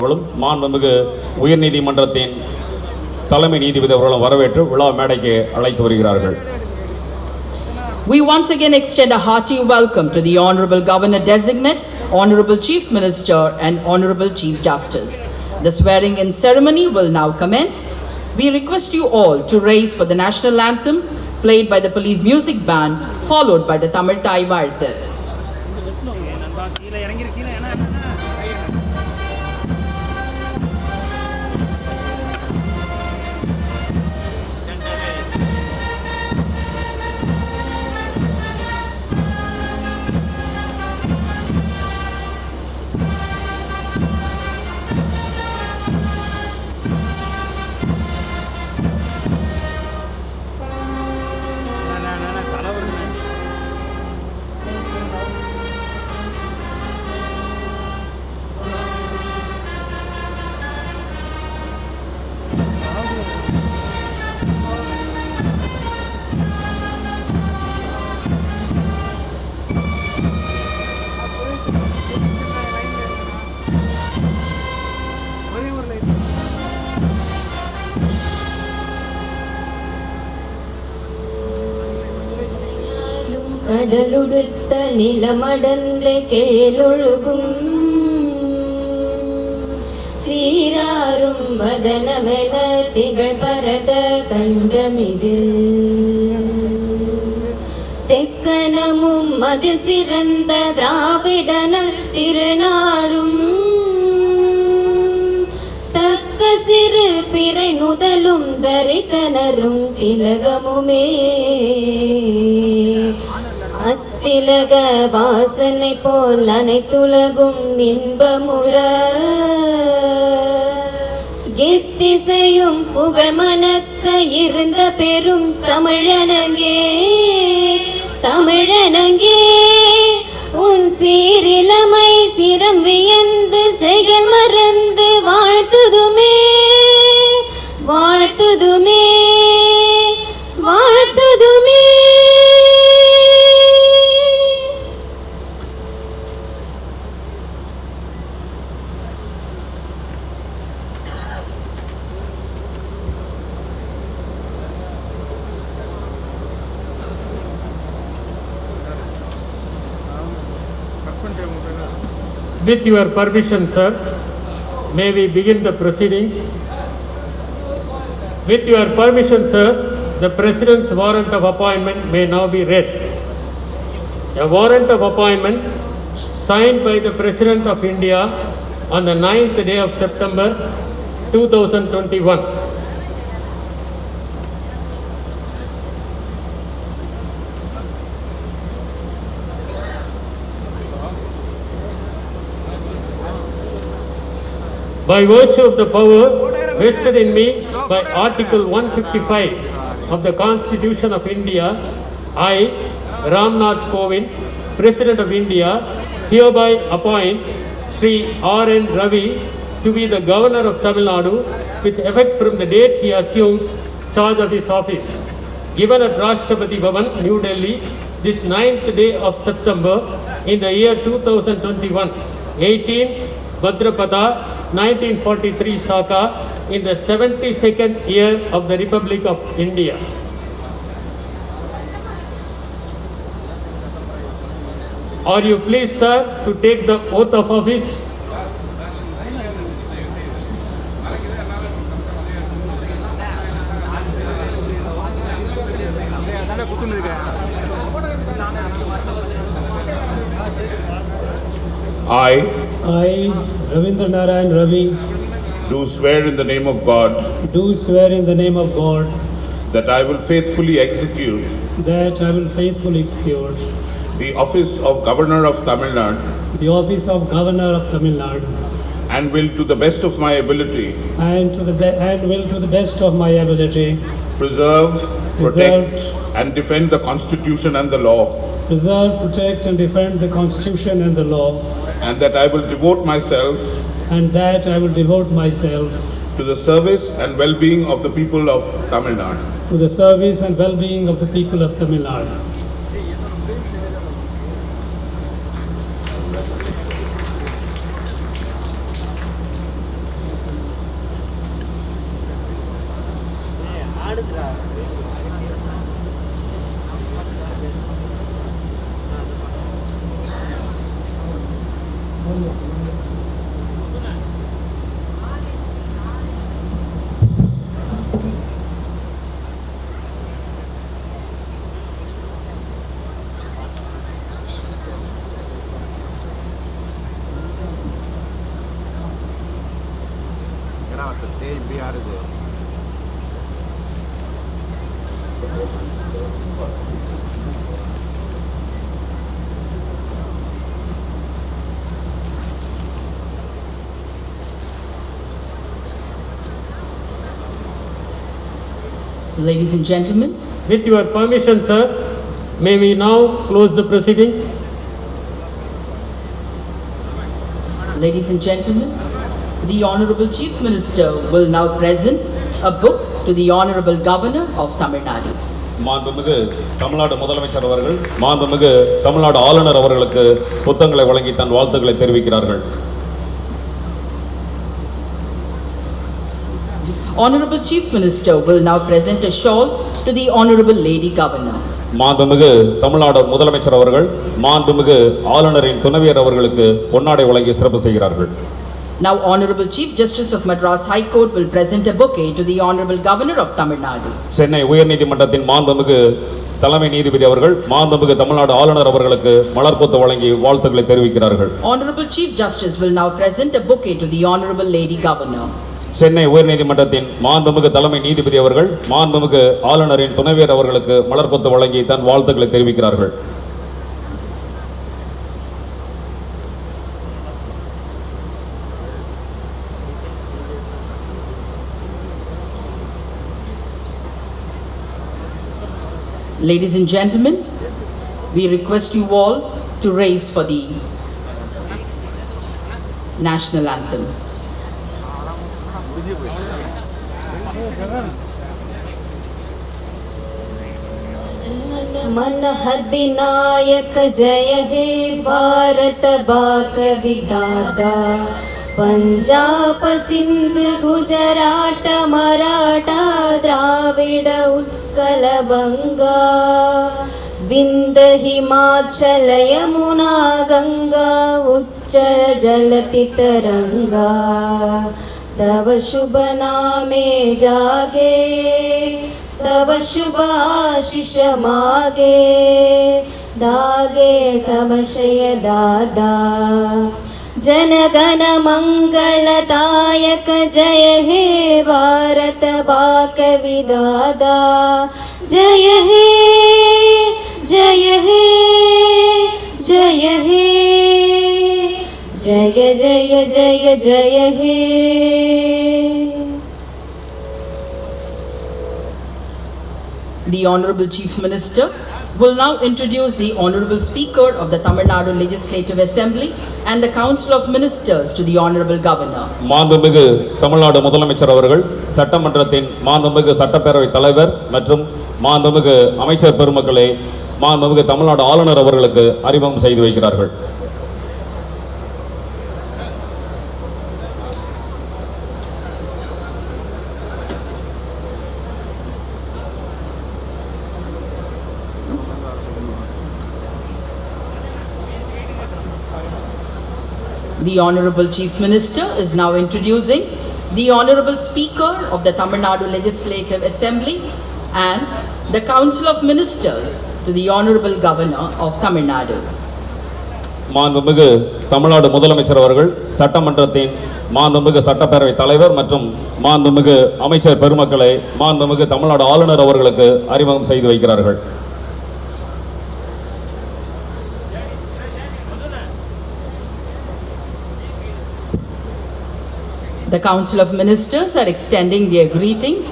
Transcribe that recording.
மாண்புமிகு உயர்நீதிமன்றத்தின் தலைமை நீதிபதி அவர்களும் வரவேற்று விழா மேடைக்கு அழைத்து வருகிறார்கள். We once again extend a hearty welcome to the Honorable Governor Designate, Honorable Chief Minister and Honorable Chief Justice. The swearing-in ceremony will now commence. We request you all to raise for the national anthem played by the police music band, followed by the Tamil Thai Varthal. கடலுடுத்த நிலமடந்த கெழிலொழுகும் சீராரும் வதனமென திகழ் பரத கண்டமிதில் தெக்கனமும் அதில் சிறந்த திராவிடனல் திருநாடும் தக்க சிறு பிறை முதலும் தரித்தனரும் திலகமுமே அத்திலக வாசனை போல் அனைத்துலகும் இன்பமுற எத்திசையும் புகழ் மணக்க இருந்த பெரும் தமிழனங்கே தமிழனங்கே உன் சீரிலமை சிரம் வியந்து செயல் மறந்து வாழ்த்துதுமே வாழ்த்துதுமே வாழ்த்துதுமே. With your permission, sir, may we begin the proceedings? With your permission, sir, the President's warrant of appointment may now be read. A warrant of appointment signed by the President of India on the 9th day of September 2021. By virtue of the power vested in me by Article 155 of the Constitution of India, I, Ramnath Kovind, President of India, hereby appoint Sri R.N. Ravi to be the Governor of Tamil Nadu with effect from the date he assumes charge of his office. Given at Rashtrapati Bhavan, New Delhi, this 9th day of September in the year 2021, 18th Bhadrapada 1943 Saka in the 72nd year of the Republic of India. Are you pleased, sir, to take the oath of office? I, Ravindra Narayan Ravi, do swear in the name of God do swear in the name of God that I will faithfully execute that I will faithfully execute the office of Governor of Tamil Nadu the office of Governor of Tamil Nadu and will to the best of my ability and will to the best of my ability preserve, protect and defend the Constitution and the law, preserve, protect and defend the Constitution and the law, and that I will devote myself to the service and well-being of the people of Tamil Nadu. To the service and well-being of the people of Tamil Nadu. Ladies and gentlemen, With your permission, sir, may we now close the proceedings? ladies and gentlemen, the Honorable Chief Minister will now present a book to the Honorable Governor of Tamil Nadu. மாண்புமிகு தமிழ்நாடு முதலமைச்சர் அவர்கள் மாண்புமிகு தமிழ்நாடு ஆளுநர் அவர்களுக்கு புத்தகங்களை வழங்கி தன் வாழ்த்துக்களை தெரிவிக்கிறார்கள். Honorable Chief Minister will now present a shawl to the Honorable Lady Governor. மாண்புமிகு தமிழ்நாடு முதலமைச்சர் அவர்கள் மாண்புமிகு ஆளுநரின் துணைவியர் அவர்களுக்கு பொன்னாடை வழங்கி சிறப்பு செய்கிறார்கள். Now Honorable Chief Justice of Madras High Court will present a bouquet to the Honorable Governor of Tamil Nadu. Chennai உயர்நீதிமன்றத்தின் மாண்புமிகு தலைமை நீதிபதி அவர்கள் மாண்புமிகு தமிழ்நாடு ஆளுநர் அவர்களுக்கு மலர்கொத்து வழங்கி வாழ்த்துக்களை தெரிவிக்கிறார்கள். Honorable Chief Justice will now present a bouquet to the Honorable Lady Governor. Chennai உயர்நீதிமன்றத்தின் மாண்புமிகு தலைமை நீதிபதி அவர்கள் மாண்புமிகு ஆளுநரின் துணைவியர் அவர்களுக்கு மலர்கொத்து வழங்கி தன் வாழ்த்துக்களை தெரிவிக்கிறார்கள். Ladies and gentlemen, we request you all to raise for the national anthem. मन अधिनायक जय हे भारत बाक विधाता पंजाब सिंध गुजरात मराठा द्राविड उत्कल बंगा विंद हिमाचल यमुना गंगा उच्चल जलति तरंगा तव शुभ नामे जागे तव शुभ आशीष मागे दागे समशय दादा जन गण मंगलदायक जय हे भारत बाक विदादा जय हे जय हे जय हे जय जय जय जय हे The Honorable Chief Minister will now introduce the Honorable Speaker of the Tamil Nadu Legislative Assembly and the Council of Ministers to the Honorable Governor. மாண்புமிகு தமிழ்நாடு முதலமைச்சர் அவர்கள் சட்டமன்றத்தின் மாண்புமிகு சட்டப்பேரவை தலைவர் மற்றும் மாண்புமிகு அமைச்சர் பெருமக்களை மாண்புமிகு தமிழ்நாடு ஆளுநர் அவர்களுக்கு அறிமுகம் செய்து வைக்கிறார்கள். The Honorable Chief Minister is now introducing the Honorable Speaker of the Tamil Nadu Legislative Assembly and the Council of Ministers to the Honorable Governor of Tamil Nadu. மாண்புமிகு தமிழ்நாடு முதலமைச்சர் அவர்கள் சட்டமன்றத்தின் மாண்புமிகு சட்டப்பேரவை தலைவர் மற்றும் மாண்புமிகு அமைச்சர் பெருமக்களை மாண்புமிகு தமிழ்நாடு ஆளுநர் அவர்களுக்கு அறிமுகம் செய்து வைக்கிறார்கள். The Council of Ministers are extending their greetings